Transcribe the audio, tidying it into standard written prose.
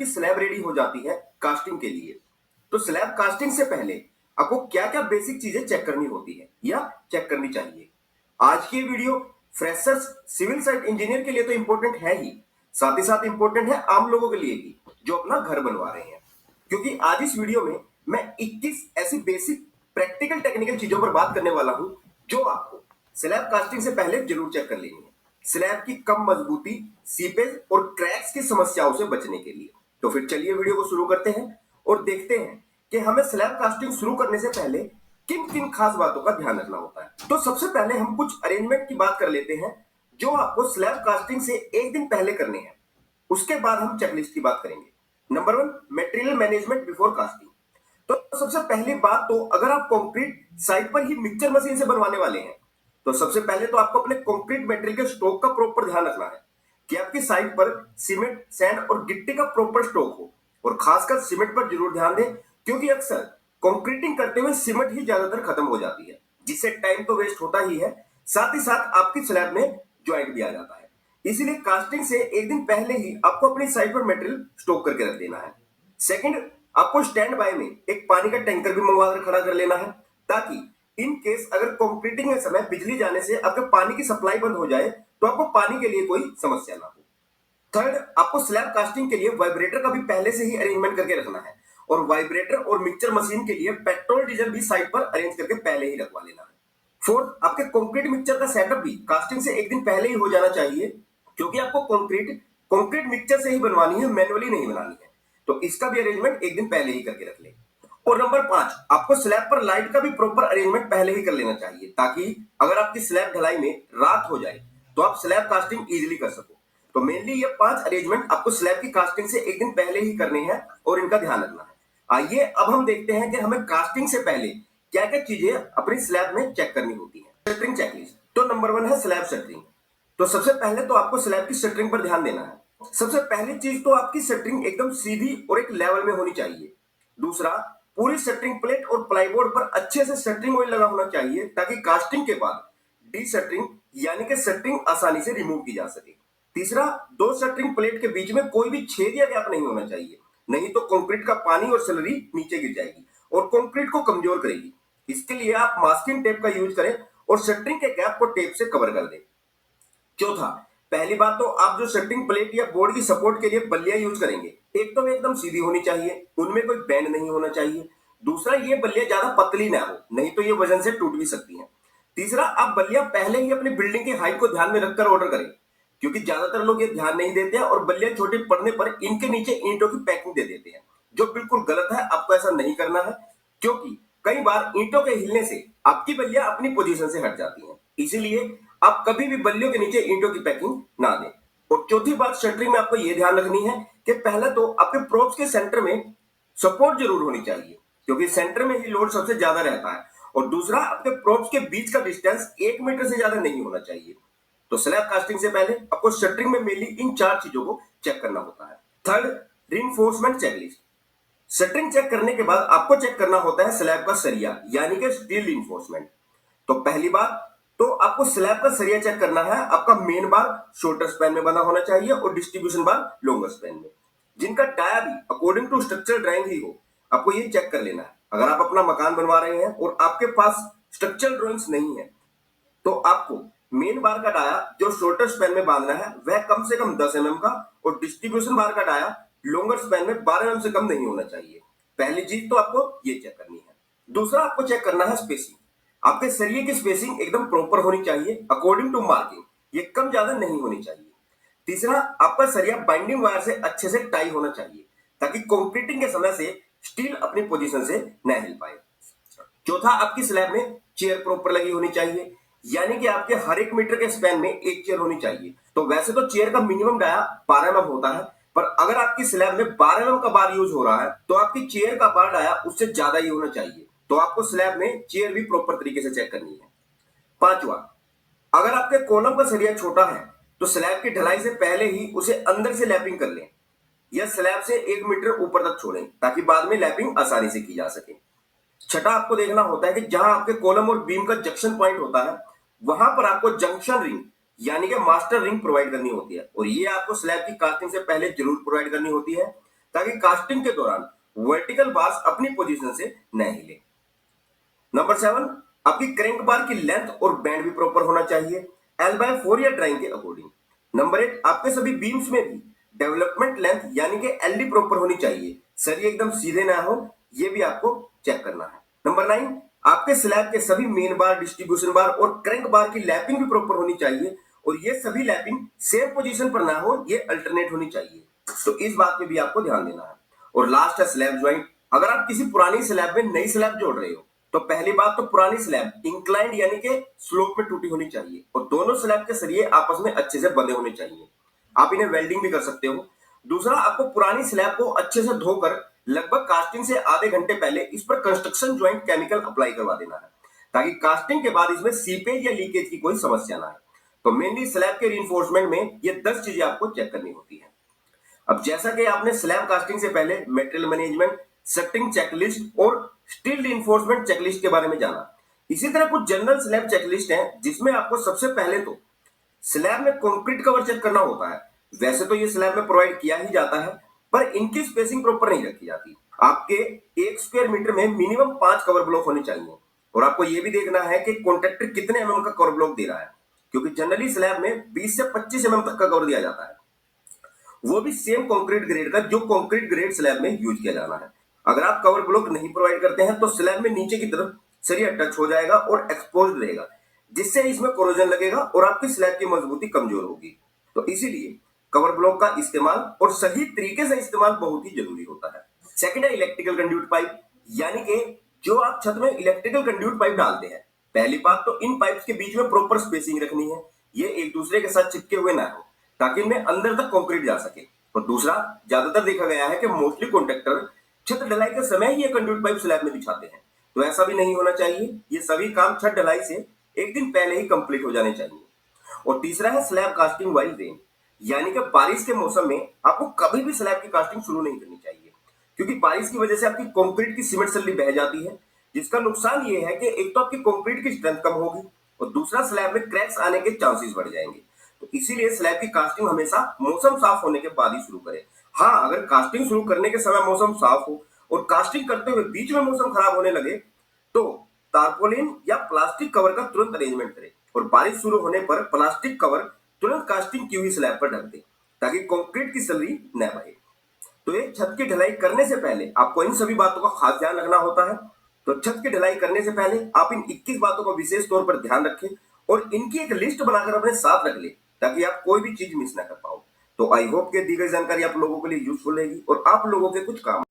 आपकी slab ready हो जाती है कास्टिंग के लिए। तो स्लैब कास्टिंग से पहले आपको क्या क्या बेसिक चीजें चेक करनी होती है या चेक करनी चाहिए। आज की video freshers civil site engineer के लिए तो इंपॉर्टेंट है ही, साथ ही साथ इंपॉर्टेंट है आम लोगों के लिए भी जो अपना घर बनवा रहे हैं। क्योंकि आज इस वीडियो में मैं 21 ऐसी बेसिक प्रैक्टिकल टेक्निकल चीजों पर बात करने वाला हूं जो आपको स्लैब कास्टिंग से पहले जरूर चेक कर लेनी है, स्लैब की कम मजबूती, सीपेज और क्रैक्स की समस्याओं से बचने के लिए। तो फिर चलिए वीडियो को शुरू करते हैं और देखते हैं कि हमें स्लैब कास्टिंग शुरू करने से पहले किन किन खास बातों का ध्यान रखना होता है। तो सबसे पहले हम कुछ अरेंजमेंट की बात कर लेते हैं जो आपको स्लैब कास्टिंग से एक दिन पहले करने हैं। उसके बाद हम चेकलिस्ट की बात करेंगे। Number 1, material management before casting. तो सबसे पहली बात, तो अगर आप कंक्रीट साइट पर ही मिक्सचर मशीन से बनवाने वाले हैं तो सबसे पहले तो आपको अपने कंक्रीट मटेरियल के स्टॉक का प्रॉपर ध्यान रखना है कि आपकी साइट पर सीमेंट, सैंड और गिट्टी का प्रॉपर स्टॉक हो। और खासकर सीमेंट पर जरूर ध्यान दें क्योंकि अक्सर कंक्रीटिंग करते हुए सीमेंट ही ज्यादातर खत्म हो जाती है, जिससे टाइम तो वेस्ट होता ही है, साथ ही साथ आपकी स्लैब में ज्वाइंट भी आ जाता है। इसीलिए कास्टिंग से एक दिन पहले ही आपको अपनी साइट पर मटेरियल स्टॉक करके रख देना है। सेकंड, आपको स्टैंड बाय में एक पानी का टैंकर भी मंगवा कर खड़ा कर लेना है ताकि इन केस अगर कंक्रीटिंग के समय बिजली जाने से आपके पानी की सप्लाई बंद हो जाए तो आपको पानी के लिए कोई समस्या ना हो। थर्ड, आपको स्लैब कास्टिंग के लिए वाइब्रेटर का भी पहले से ही अरेंजमेंट करके रखना है और वाइब्रेटर और मिक्सचर मशीन के लिए पेट्रोल डीजल भी साइट पर अरेंज करके पहले ही रखवा लेना है। फोर्थ, आपके कंक्रीट मिक्सचर का सेटअप भी कास्टिंग से एक दिन पहले ही हो जाना चाहिए क्योंकि आपको कंक्रीट मिक्सचर से ही बनवानी है, मैनुअली नहीं बनानी है। तो इसका भी अरेंजमेंट एक दिन पहले ही करके रख ले। और नंबर 5, आपको स्लैब पर लाइट का भी प्रॉपर अरेंजमेंट पहले ही कर लेना चाहिए ताकि अगर आपकी स्लैब ढलाई में रात हो जाए तो आप स्लैब कास्टिंग इजीली कर सको। तो मेनली ये 5 अरेंजमेंट आपको स्लैब की कास्टिंग से एक दिन पहले ही करने हैं और इनका ध्यान रखना है। आइए अब हम देखते हैं कि हमें कास्टिंग से पहले क्या क्या चीजें अपनी स्लैब में चेक करनी होती है। Shuttering checklist. तो नंबर 1 है स्लैब शटरिंग। तो सबसे पहले तो आपको स्लैब की शटरिंग पर ध्यान देना है। सबसे पहली चीज तो आपकी शटरिंग एकदम सीधी और एक लेवल में होनी चाहिए। दूसरा, पूरी शटरिंग प्लेट और प्लाईबोर्ड पर अच्छे से शटरिंग ऑयल लगा होना चाहिए ताकि कास्टिंग के बाद डी शटरिंग यानी कि शटरिंग आसानी से रिमूव की जा सके। तीसरा, दो शटरिंग प्लेट के बीच में कोई भी छेद या गैप नहीं होना चाहिए, नहीं तो कंक्रीट का पानी और स्लरी नीचे गिर जाएगी और कंक्रीट को कमजोर करेगी। इसके लिए आप मास्किंग टेप का यूज करें और शटरिंग के गैप को टेप से कवर कर दें। चौथा, पहली बात तो आप जो शटरिंग प्लेट या बोर्ड की सपोर्ट के लिए बल्लियां यूज करेंगे, एक तो एकदम सीधी होनी चाहिए, उनमें कोई बैंड नहीं होना चाहिए। दूसरा, ये बल्लियां ज्यादा पतली ना हो, नहीं तो ये वजन से टूट भी सकती हैं। तीसरा, आप बल्लियां पहले ही अपनी बिल्डिंग की हाइट को ध्यान में रखकर ऑर्डर करें क्योंकि ज्यादातर लोग ये ध्यान नहीं देते हैं और बल्लियां छोटी पड़ने पर इनके नीचे ईंटों की पैकिंग दे देते हैं, जो बिल्कुल गलत है। आपको ऐसा नहीं करना है क्योंकि कई बार ईंटों के हिलने से आपकी बल्लियां अपनी पोजीशन से हट जाती हैं, इसीलिए आप कभी भी बल्लियों के नीचे ईंटों की पैकिंग ना दें। और चौथी बात शटरिंग में आपको यह ध्यान रखनी है कि पहले तो आपके प्रोप्स के सेंटर में सपोर्ट जरूर होनी चाहिए क्योंकि सेंटर में ही लोड सबसे ज्यादा रहता है। और दूसरा, आपके प्रोप्स के बीच का डिस्टेंस 1 मीटर से ज्यादा नहीं होना चाहिए। तो स्लैब कास्टिंग से पहले आपको शटरिंग में मेनली इन 4 चीजों को चेक करना होता है। Third, reinforcement checklist. Shuttering check करने के बाद आपको चेक करना होता है स्लैब का सरिया यानी कि स्टील रीइंफोर्समेंट। तो पहली बात तो आपको स्लैब का सरिया चेक करना है। आपका मेन बार शॉर्टर स्पैन में बना होना चाहिए और डिस्ट्रीब्यूशन बार लॉन्गर स्पैन में, जिनका डाया भी अकॉर्डिंग टू स्ट्रक्चरल ड्राइंग ही हो। आपको ये चेक कर लेना है। अगर आप अपना मकान बनवा रहे हैं और आपके पास स्ट्रक्चरल ड्राइंग्स नहीं है तो आपको मेन बार का डाया जो शॉर्टर स्पैन में बांधना है वह कम से कम 10 mm का और डिस्ट्रीब्यूशन बार का डाया लॉन्गर स्पैन में 12 mm से कम नहीं होना चाहिए। पहली चीज तो आपको ये चेक करनी है। दूसरा, आपको चेक करना है स्पेसिंग। आपके सरिये की स्पेसिंग एकदम प्रॉपर होनी चाहिए अकॉर्डिंग टू मार्किंग, ये कम ज्यादा नहीं होनी चाहिए। तीसरा, आपका सरिया बाइंडिंग वायर से अच्छे से टाई होना चाहिए ताकि कंक्रीटिंग के समय से स्टील अपनी पोजीशन से न हिल पाए। चौथा, आपकी स्लैब में चेयर प्रॉपर लगी होनी चाहिए यानी कि आपके हर 1 मीटर के स्पैन में एक चेयर होनी चाहिए। तो वैसे तो चेयर का मिनिमम डाया 12 mm होता है, पर अगर आपकी स्लैब में 12 mm का बार यूज हो रहा है तो आपकी चेयर का बार डाया उससे ज्यादा ही होना चाहिए। तो आपको स्लैब में चेयर भी प्रॉपर तरीके से चेक करनी है। पांचवा, अगर आपके कॉलम का सरिया छोटा है तो स्लैब की ढलाई से पहले ही उसे अंदर से लैपिंग कर लें या स्लैब से 1 मीटर ऊपर तक छोड़ें ताकि बाद में लैपिंग आसानी से की जा सके। छठा, आपको देखना होता है कि जहां आपके कॉलम और बीम का जंक्शन पॉइंट होता है वहां पर आपको जंक्शन रिंग यानी कि मास्टर रिंग प्रोवाइड करनी होती है और ये आपको स्लैब की कास्टिंग से पहले जरूर प्रोवाइड करनी होती है ताकि कास्टिंग के दौरान वर्टिकल बार्स अपनी पोजीशन से न हिले। नंबर 7, आपकी क्रैंक बार की लेंथ और बैंड भी प्रॉपर होना चाहिए L/4 या ड्राइंग के अकॉर्डिंग। नंबर 8, आपके सभी बीम्स में भी डेवलपमेंट लेंथ यानी कि LD प्रॉपर होनी चाहिए, सरिये एकदम सीधे ना हो, ये भी आपको चेक करना है। नंबर 9, आपके स्लैब के सभी मेन बार, डिस्ट्रीब्यूशन बार और क्रैंक बार की लैपिंग भी प्रॉपर होनी चाहिए और ये सभी लैपिंग सेम पोजीशन पर ना हो, ये अल्टरनेट होनी चाहिए, तो इस बात पे भी आपको ध्यान देना है। और लास्ट है स्लैब ज्वाइंट। अगर आप किसी पुरानी स्लैब में नई स्लैब जोड़ रहे हो तो पहली बात तो पुरानी स्लैब इंक्लाइंड यानी कि स्लोप में टूटी होनी चाहिए और दोनों स्लैब के सरिये आपस में अच्छे से बंधे होने चाहिए। आप इन्हें वेल्डिंग भी कर सकते हो। दूसरा, आपको पुरानी स्लैब को अच्छे से धोकर लगभग कास्टिंग से आधे घंटे पहले इस पर कंस्ट्रक्शन ज्वाइंट केमिकल अप्लाई करवा देना है ताकि कास्टिंग के बाद इसमें सीपेज या लीकेज की कोई समस्या ना आए। तो मेनली स्लैब के रिइंफोर्समेंट में ये 10 चीजें आपको चेक करनी होती है। अब जैसा कि आपने स्लैब कास्टिंग से पहले मटेरियल मैनेजमेंट, सेटिंग चेकलिस्ट और स्टील रिइंफोर्समेंट चेकलिस्ट के बारे में जाना, इसी तरह कुछ जनरल स्लैब चेकलिस्ट हैं जिसमें आपको सबसे पहले तो स्लैब में कंक्रीट कवर चेक करना होता है। वैसे तो ये स्लैब में प्रोवाइड किया ही जाता है पर इनकी स्पेसिंग प्रॉपर नहीं रखी जाती। आपके 1 स्क्वायर मीटर में मिनिमम 5 कवर ब्लॉक होने चाहिए और आपको ये भी देखना है कि कॉन्ट्रैक्टर कितने एमएम का कवर ब्लॉक दे रहा है, क्योंकि जनरली स्लैब में 20 से 25 एमएम तक का कवर दिया जाता है, वो भी सेम कंक्रीट ग्रेड का जो कंक्रीट ग्रेड स्लैब में यूज किया जाना है। अगर आप कवर ब्लॉक नहीं प्रोवाइड करते हैं तो स्लैब में नीचे की तरफ सरिया टच हो जाएगा और एक्सपोज्ड रहेगा, जिससे इसमें कोरोजन लगेगा और आपकी स्लैब की मजबूती कमजोर होगी। तो इसीलिए कवर ब्लॉक का इस्तेमाल और सही तरीके से इस्तेमाल बहुत ही जरूरी होता है। सेकंड है इलेक्ट्रिकल कंड्यूट पाइप, यानी कि जो आप छत में इलेक्ट्रिकल कंड्यूट पाइप डालते हैं, पहली बात तो इन पाइप्स के बीच में प्रॉपर स्पेसिंग रखनी है, ये एक दूसरे के साथ चिपके हुए ना हो ताकि इनमें अंदर तक कंक्रीट जा सके। और दूसरा, ज्यादातर देखा गया है कि मोस्टली कॉन्ट्रैक्टर छत ढलाई के समय ही ये कंड्यूट पाइप स्लैब में बिछाते हैं, तो ऐसा भी नहीं होना चाहिए। ये सभी काम छत ढलाई से एक दिन पहले ही कंप्लीट हो जाने चाहिए। और तीसरा है स्लैब कास्टिंग वाइल रेन, यानी कि बारिश के मौसम में आपको कभी भी स्लैब की कास्टिंग शुरू नहीं करनी चाहिए, क्योंकि बारिश की वजह से आपकी कंक्रीट की सीमेंट सल्ली बह जाती है, जिसका नुकसान ये है कि एक तो आपकी कंक्रीट की स्ट्रेंथ कम होगी और दूसरा स्लैब में क्रैक्स आने के चांसेस बढ़ जाएंगे। तो इसीलिए स्लैब की कास्टिंग हमेशा मौसम साफ होने के बाद ही शुरू करें। हाँ, अगर कास्टिंग शुरू करने के समय मौसम साफ हो और कास्टिंग करते हुए बीच में मौसम खराब होने लगे तो तारपोलिन या प्लास्टिक कवर का तुरंत अरेंजमेंट करें और बारिश शुरू होने पर प्लास्टिक कवर तुरंत कास्टिंग की हुई स्लैब पर ढक दें ताकि कंक्रीट की सल्ली न बहे। तो ये छत की ढलाई करने से पहले आपको इन सभी बातों का खास ध्यान रखना होता है। तो छत की ढलाई करने से पहले आप इन 21 बातों का विशेष तौर पर ध्यान रखें और इनकी एक लिस्ट बनाकर अपने साथ रख ले ताकि आप कोई भी चीज मिस ना कर पाओ। तो आई होप कि दी गई जानकारी आप लोगों के लिए यूजफुल रहेगी और आप लोगों के कुछ काम